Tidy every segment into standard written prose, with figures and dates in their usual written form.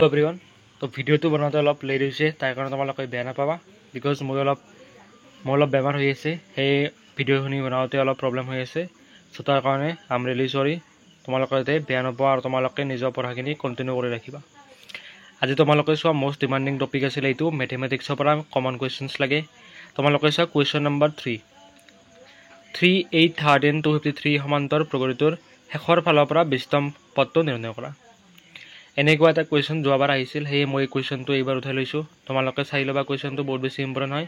Everyone তো ভিডিঅ'টো বনাওঁতে অলপ লেট হৈছে তাৰ কাৰণে তোমালোকে বেয়া নাপাবা বিকজ মই অলপ বেমাৰ হৈ আছে সেই ভিডিঅ'খিনি বনাওঁতে অলপ প্ৰব্লেম হৈ আছে চ' তাৰ কাৰণে আম ৰিয়েলি চৰি তোমালোকে যাতে বেয়া নোপোৱা আৰু তোমালোকে নিজৰ পঢ়াখিনি কণ্টিনিউ কৰি ৰাখিবা আজি তোমালোকে চোৱা মষ্ট ডিমাণ্ডিং টপিক আছিলে এইটো মেথমেটিক্সৰ পৰা কমন কুৱেশ্যনছ লাগে তোমালোকে চোৱা কুৱেশ্যন নম্বৰ 3 8 13 253 সমান্তৰ প্ৰগতিটোৰ শেষৰ ফালৰ পৰা 20তম পদটো নিৰ্ণয় কৰা এনেকুৱা এটা কুৱেশ্যন যোৱাবাৰ আহিছিল সেয়ে মই কুৱেশ্যনটো এইবাৰ উঠাই লৈছোঁ তোমালোকে চাই ল'বা কুৱেশ্যনটো বহুত বেছি ইম্পৰ্টেণ্ট হয়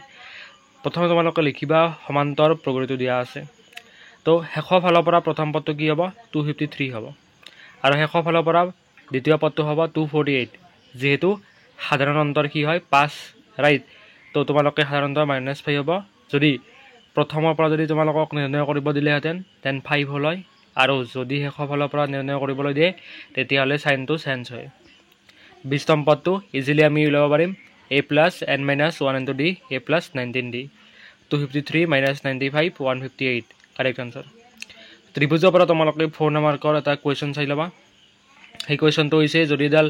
প্ৰথমে তোমালোকে লিখিবা সমান্তৰ প্ৰগতিটো দিয়া আছে তো শেষৰ ফালৰ পৰা প্ৰথম পদটো কি হ'ব 253 হ'ব আৰু শেষৰ ফালৰ পৰা দ্বিতীয় পদটো হ'ব 248 যেহেতু সাধাৰণ অন্তৰ কি হয় 5 ৰাইট তো তোমালোকে সাধাৰণ অন্তৰ -5 হ'ব যদি প্ৰথমৰ পৰা যদি তোমালোকক নিৰ্ণয় কৰিব দিলেহেঁতেন দেন 5 হ'ল হয় আৰু যদি শেষৰ ফালৰ পৰা নিৰ্ণয় কৰিবলৈ দিয়ে তেতিয়াহ'লে সাইনটো চেঞ্জ হয় 20তম পদটো ইজিলি আমি উলিয়াব পাৰিম a + n - 1 * d a + 19d 253 - 95 158 correct answer ত্ৰিভুজৰ পৰা তোমালোকে 4 নম্বৰৰ এটা কুৱেশ্যন চাই ল'বা সেই কুৱেশ্যনটো হৈছে যদি এডাল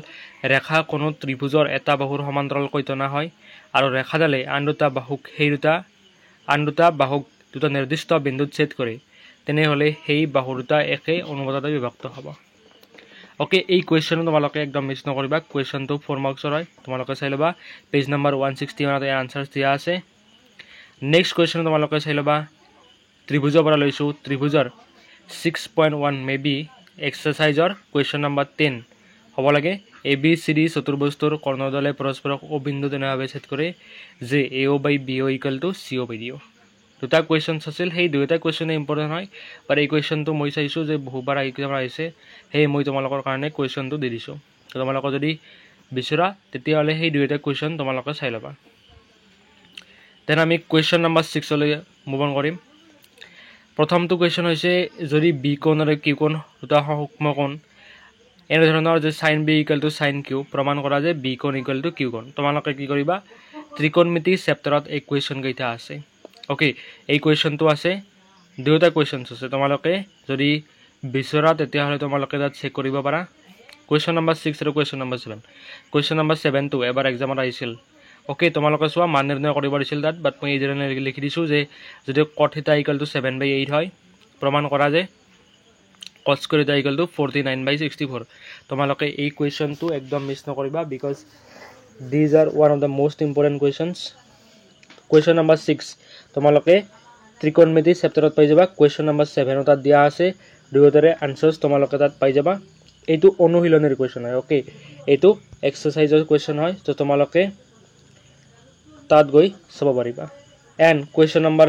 ৰেখা কোনো ত্ৰিভুজৰ এটা বাহুৰ সমান্তৰালকৈ টনা হয় আৰু ৰেখাডালে আন দুটা বাহুক দুটা নিৰ্দিষ্ট বিন্দুত ছেদ কৰে তেনেহ'লে সেই বাহু দুটা একে অনুপাতত বিভক্ত হ'ব ওকে এই কুৱেশ্যনটো তোমালোকে একদম মিছ নকৰিবা কুৱেশ্যনটো 4 মাৰ্কছৰ হয় তোমালোকে চাই ল'বা পেজ নম্বৰ 161 ত আনসাৰ দিয়া আছে নেক্সট কুৱেশ্যন তোমালোকে চাই ল'বা ত্ৰিভুজৰ পৰা লৈছোঁ ত্ৰিভুজৰ 6.1 মে বি এক্সাৰসাইজৰ কুৱেশ্যন নম্বৰ 10 হ'ব লাগে ABCD চতুৰ্ভুজটোৰ কৰ্ণদলে পৰস্পৰক অবিন্দু তেনেভাৱে ছেদ কৰে যে AO/BO = CO/DO দুটা কুৱেশ্যনছ আছিল সেই দুয়োটা কুৱেশ্যনে ইম্পৰ্টেণ্ট হয় বাট এই কুৱেশ্যনটো মই চাইছোঁ যে বহুবাৰ এক্সাম আহিছে সেয়ে মই তোমালোকৰ কাৰণে কুৱেশ্যনটো দি দিছোঁ তো তোমালোকে যদি বিচৰা তেতিয়াহ'লে সেই দুয়োটা কুৱেশ্যন তোমালোকে চাই ল'বা দেন আমি কুৱেশ্যন নম্বৰ 6 লৈ মুভ অন কৰিম প্ৰথমটো কুৱেশ্যন হৈছে যদি বি কোণ আৰু কিউ কোণ দুটা সূক্ষ্ম কোণ এনেধৰণৰ যে sin B = sin Q প্ৰমাণ কৰা যে বি কোণ = কিউ কোণ তোমালোকে কি কৰিবা ত্ৰিকোণমিতি চেপ্টাৰত এই কুৱেশ্যন কেইটা আছে ওকে এই কুৱেশ্যনটো আছে দুটা কুৱেশ্যনছ আছে তোমালোকে যদি বিচৰা তেতিয়াহ'লে তোমালোকে তাত চেক কৰিব পাৰা কুৱেশ্যন নম্বৰ 6 আৰু কুৱেশ্যন নম্বৰ 7 কুৱেশ্যন নম্বৰ 7 টো এবাৰ এক্সামত আহিছিল ওকে তোমালোকে চোৱা মান নিৰ্ণয় কৰিব দিছিল তাত বাট মই এইধৰণে লিখি দিছোঁ যে যদি cot θ = 7/8 হয় প্ৰমাণ কৰা যে cos θ = 49/64 তোমালোকে এই কুৱেশ্যনটো একদম মিছ নকৰিবা because these are one of the most important questions question number 6 তোমালোকে ত্ৰিকোণমিতি চেপ্টাৰত পাই যাবা কুৱেশ্যন নম্বৰ 7 তাত দিয়া আছে দুয়োটাৰে আনসাৰ্ছ তোমালোকে তাত পাই যাবা এইটো অনুশীলনীৰ কুৱেশ্যন হয় ওকে এইটো এক্সাৰসাইজৰ কুৱেশ্যন হয় তো তোমালোকে তাত গৈ চাব পাৰিবা এণ্ড কুৱেশ্যন নম্বৰ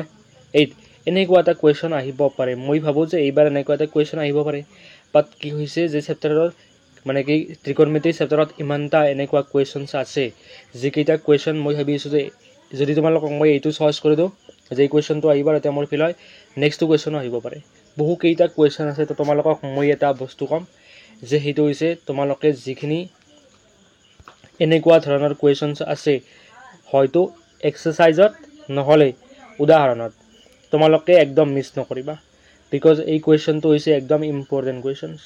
8 এনেকুৱা এটা কুৱেশ্যন আহিব পাৰে মই ভাবোঁ যে এইবাৰ এনেকুৱা এটা কুৱেশ্যন আহিব পাৰে বাট কি হৈছে যে চেপ্টাৰৰ মানে কি ত্ৰিকোণমিতি চেপ্টাৰত ইমানটা এনেকুৱা কুৱেশ্যনছ আছে যিকেইটা কুৱেশ্যন মই ভাবিছোঁ যে যদি তোমালোকক মই এইটো চইচ কৰি দিওঁ যে এই কুৱেশ্যনটো আহিব তেতিয়া মোৰ ফিল হয় নেক্সটটো কুৱেশ্যনো আহিব পাৰে বহুকেইটা কুৱেশ্যন আছে তো তোমালোকক মই এটা বস্তু ক'ম যে সেইটো হৈছে তোমালোকে যিখিনি এনেকুৱা ধৰণৰ কুৱেশ্যনছ আছে হয়তো এক্সাৰসাইজত নহ'লে উদাহৰণত তোমালোকে একদম মিছ নকৰিবা বিকজ এই কুৱেশ্যনটো হৈছে একদম ইম্পৰ্টেণ্ট কুৱেশ্যনছ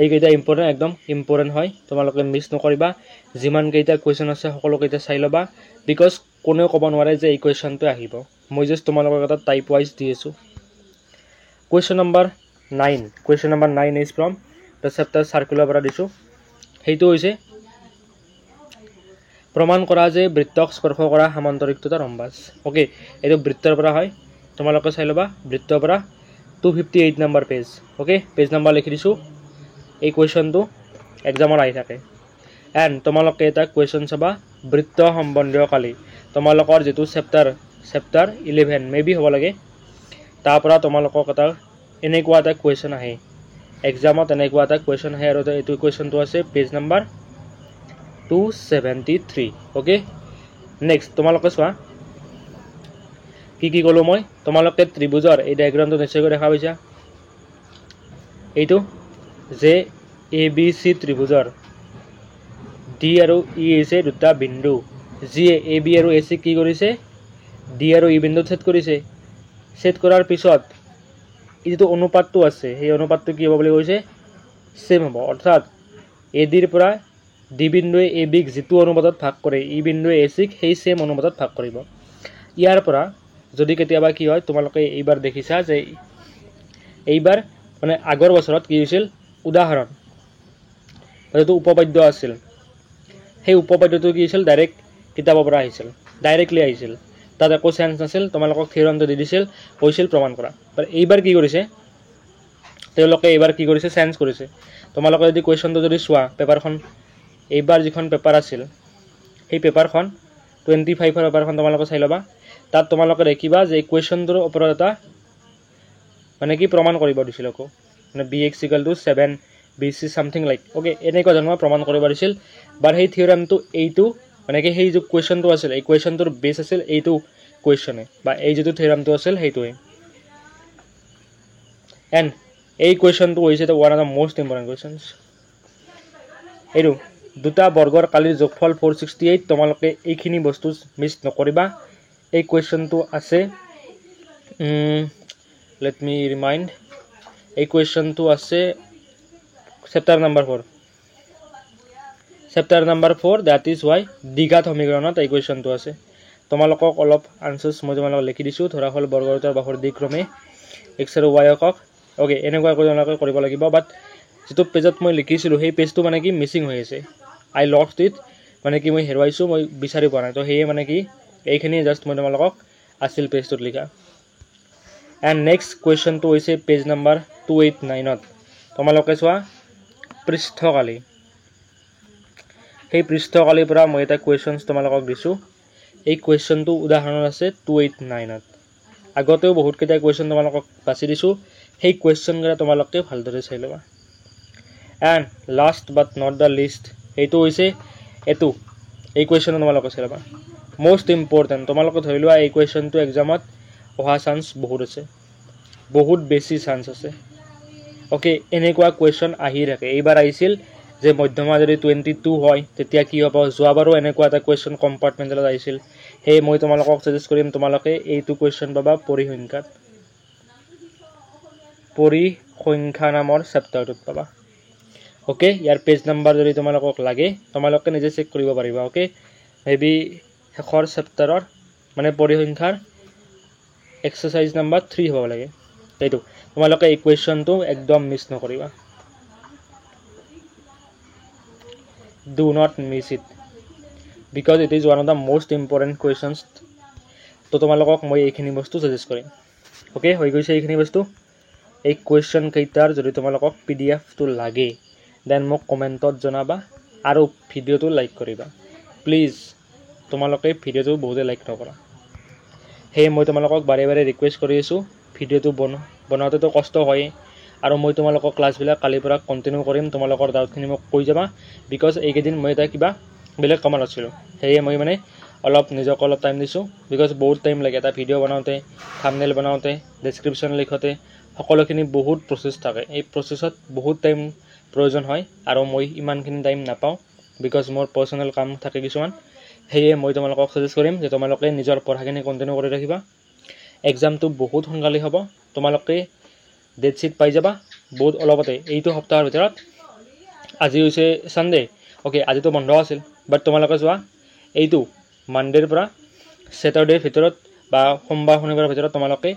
এইকেইটা একদম ইম্পৰ্টেণ্ট হয় তোমালোকে মিছ নকৰিবা যিমানকেইটা কুৱেশ্যন আছে সকলোকেইটা চাই ল'বা বিকজ কোনেও ক'ব নোৱাৰে যে এই কুৱেশ্যনটো আহিব মই জাষ্ট তোমালোকক এটা টাইপ ৱাইজ দি আছোঁ question number 9 is from the chapter circular পৰা দিছোঁ সেইটো হৈছে প্ৰমাণ কৰা যে বৃত্তক স্পৰ্শ কৰা সমান্তৰিকতা ৰম্বাস ওকে এইটো বৃত্তৰ পৰা হয় তোমালোকে চাই ল'বা বৃত্তৰ পৰা 258 number page okay page number লিখি দিছোঁ এই কুৱেশ্যনটো এক্সামত আহি থাকে এণ্ড তোমালোকে এটা কুৱেশ্যন চাবা বৃত্ত সম্বন্ধীয় কালি তোমালোকৰ যেটো চেপ্টাৰ 11 মে বি হ'ব লাগে তাৰ পৰা তোমালোকক এটা এনেকুৱা এটা কুৱেশ্যন আহে এক্সামত এনেকুৱা এটা কুৱেশ্যন আহে আৰু এইটো কুৱেশ্যনটো আছে পেজ নম্বৰ 273 ওকে নেক্সট তোমালোকে চোৱা কি ক'লো মই তোমালোকে ত্ৰিভুজৰ এই ডায়াগ্ৰামটো নিশ্চয়কৈ দেখা পাইছা এইটো যে ABC ত্ৰিভুজৰ D আৰু E হৈছে দুটা বিন্দু যিয়ে AB আৰু AC কি কৰিছে D আৰু E বিন্দুত ছেদ কৰিছে ছেদ কৰাৰ পিছত এইটো অনুপাতটো আছে সেই অনুপাতটো কি হ'ব বুলি কৈছে সেম হ'ব অৰ্থাৎ AD ৰ পৰা ডি বিন্দুৱে এ বিক যিটো অনুপাতত ভাগ কৰে ই বিন্দুৱে এ চিক সেই ছেম অনুপাতত ভাগ কৰিব। ইয়াৰ পৰা যদি কেতিয়াবা কি হয় তোমালোকে এইবাৰ দেখিছা যে এইবাৰ মানে আগৰ বছৰত কি হৈছিল উদাহৰণ যিটো উপপাদ্য আছিল সেই উপপাদ্যটো কি হৈছিল ডাইৰেক্ট কিতাপৰ পৰা আহিছিল, ডাইৰেক্টলি আহিছিল, তাত একো চেঞ্জ নাছিল, তোমালোকক থিয়ৰমটো দি দিছিল, কৈছিল প্ৰমাণ কৰা। বাট এইবাৰ কি কৰিছে তেওঁলোকে এইবাৰ কি কৰিছে চেঞ্জ কৰিছে। তোমালোকে যদি কুৱেশ্যনটো যদি চোৱা পেপাৰখন এইবাৰ যিখন পেপাৰ আছিল সেই পেপাৰখন 25ৰ পেপাৰখন তোমালোকে চাই ল'বা, তাত তোমালোকে দেখিবা যে কুৱেশ্যনটোৰ ওপৰত এটা মানে কি প্ৰমাণ কৰিব দিছিল আকৌ মানে bx = 7 bc something like okay এনেকুৱা ধৰণৰ প্ৰমাণ কৰিব দিছিল। বাট সেই থিয়ৰমটো এইটো মানে কি সেই যে কুৱেশ্যনটো আছিল এই কুৱেশ্যনটোৰ বেছ আছিল এইটো কুৱেশ্যনে বা এই যিটো থিয়ৰমটো আছিল সেইটোৱে। এণ্ড এই কুৱেশ্যনটো হৈছে one of the most important questions. এইটো দুটা বৰ্গৰ কালিৰ যোগফল 468 তোমালোকে এইখিনি বস্তু মিছ নকৰিবা। এই কুৱেশ্যনটো আছে লেট মি ৰিমাইণ্ড এই কুৱেশ্যনটো আছে chapter number 4 that is Y দ্বিঘাত সমীকৰণত এই কুৱেশ্যনটো আছে। তোমালোকক অলপ আনচাৰ্ছ মই তোমালোকক লিখি দিছোঁ। ধৰা হ'ল বৰ্গৰ বাহুৰ দিক্ৰমে x আৰু y একক ওকে এনেকুৱাকৈ তোমালোকে কৰিব লাগিব। বাট যিটো পেজত মই লিখিছিলোঁ সেই পেজটো মানে কি মিচিং হৈ আছে, আই লষ্ট ইট মানে কি মই হেৰুৱাইছোঁ, মই বিচাৰি পোৱা নাই। তো সেয়ে মানে কি এইখিনি জাষ্ট মই তোমালোকক আছিল পেজটোত লিখা। এণ্ড নেক্সট কুৱেশ্যনটো হৈছে পেজ নম্বৰ 289ত তোমালোকে চোৱা পৃষ্ঠকালি। সেই পৃষ্ঠকালিৰ পৰা মই এটা কুৱেশ্যনছ তোমালোকক দিছোঁ। এই কুৱেশ্যনটো উদাহৰণ আছে 289ত। আগতেও বহুতকেইটা কুৱেশ্যন তোমালোকক বাছি দিছোঁ, সেই কুৱেশ্যনকেইটা তোমালোকে ভালদৰে চাই ল'বা। And last but not the least এইটো হৈছে এইটো এই কুৱেশ্যনটো তোমালোকে চাই ল'বা। মোষ্ট ইম্পৰ্টেণ্ট তোমালোকে ধৰি লোৱা এই কুৱেশ্যনটো এক্সামত অহা চান্স বহুত আছে, বহুত বেছি চান্স আছে ওকে। এনেকুৱা কুৱেশ্যন আহি থাকে। এইবাৰ আহিছিল যে মধ্যমা যদি 22 হয় তেতিয়া কি হ'ব। যোৱাবাৰো এনেকুৱা এটা কুৱেশ্যন কম্পাৰ্টমেণ্টেলত আহিছিল। সেয়ে মই তোমালোকক ছাজেষ্ট কৰিম তোমালোকে এইটো কুৱেশ্যন পাবা পৰিসংখ্যা নামৰ চেপ্টাৰটোত পাবা ওকে। ইয়াৰ পেজ নাম্বাৰ যদি তোমালোকক লাগে তোমালোকে নিজে চেক কৰিব পাৰিবা ওকে। মেবি শেষৰ চেপ্টাৰৰ মানে পৰিসংখ্যাৰ এক্সাৰচাইজ নাম্বাৰ 3 হ'ব লাগে। এইটো তোমালোকে এই কুৱেশ্যনটো একদম মিছ নকৰিবা, do not miss it because it is one of the most important questions. তো তোমালোকক মই এইখিনি বস্তু ছাজেষ্ট কৰিম ওকে। হৈ গৈছে এইখিনি বস্তু। এই কুৱেশ্যন কেইটাৰ যদি তোমালোকক PDF-টো লাগে দেন মোক কমেণ্টত জনাবা আৰু ভিডিঅ'টো লাইক কৰিবা প্লিজ। তোমালোকে ভিডিঅ'টো বহুতে লাইক নকৰা, সেয়ে মই তোমালোকক বাৰে বাৰে ৰিকুৱেষ্ট কৰি আছোঁ। ভিডিঅ'টো বনাওঁতেতো কষ্ট হয়েই আৰু মই তোমালোকৰ ক্লাছবিলাক কালিৰ পৰা কণ্টিনিউ কৰিম। তোমালোকৰ ডাউটখিনি মোক কৈ যাবা বিকজ এইকেইদিন মই এটা কিবা বেলেগ কামত আছিলোঁ, সেয়ে মই মানে নিজকে অলপ টাইম দিছোঁ বিকজ বহুত টাইম লাগে এটা ভিডিঅ' বনাওঁতে, থাম্বনেইল বনাওঁতে, ডেছক্ৰিপশ্যন লিখোঁতে, সকলোখিনি বহুত প্ৰচেছ থাকে। এই প্ৰচেছত বহুত টাইম প্ৰয়োজন হয় আৰু মই ইমানখিনি টাইম নাপাওঁ বিকজ মোৰ পাৰ্চনেল কাম থাকে কিছুমান। সেয়ে মই তোমালোকক ছাজেষ্ট কৰিম যে তোমালোকে নিজৰ পঢ়াখিনি কণ্টিনিউ কৰি ৰাখিবা। এক্সামটো বহুত সোনকালে হ'ব, তোমালোকে ডেট শ্বীট পাই যাবা বহুত অলপতে এইটো সপ্তাহৰ ভিতৰত। আজি হৈছে ছানডে ওকে, আজিতো বন্ধ আছিল বাট তোমালোকে চোৱা এইটো মানডেৰ পৰা ছেটাৰডেৰ ভিতৰত বা সোমবাৰ শনিবাৰৰ ভিতৰত তোমালোকে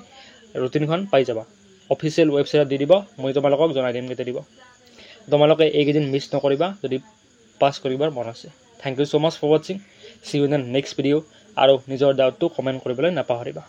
ৰুটিনখন পাই যাবা। অফিচিয়েল ৱেবছাইটত দি দিব, মই তোমালোকক জনাই দিম কেতিয়া দিব। তোমালোকে এইকেইদিন মিছ নকৰিবা যদি পাছ কৰিবৰ মন আছে। Thank you so' much for ৱাচিং। See you in the next video' আৰু নিজৰ ডাউটটো কমেণ্ট কৰিবলৈ নাপাহৰিবা।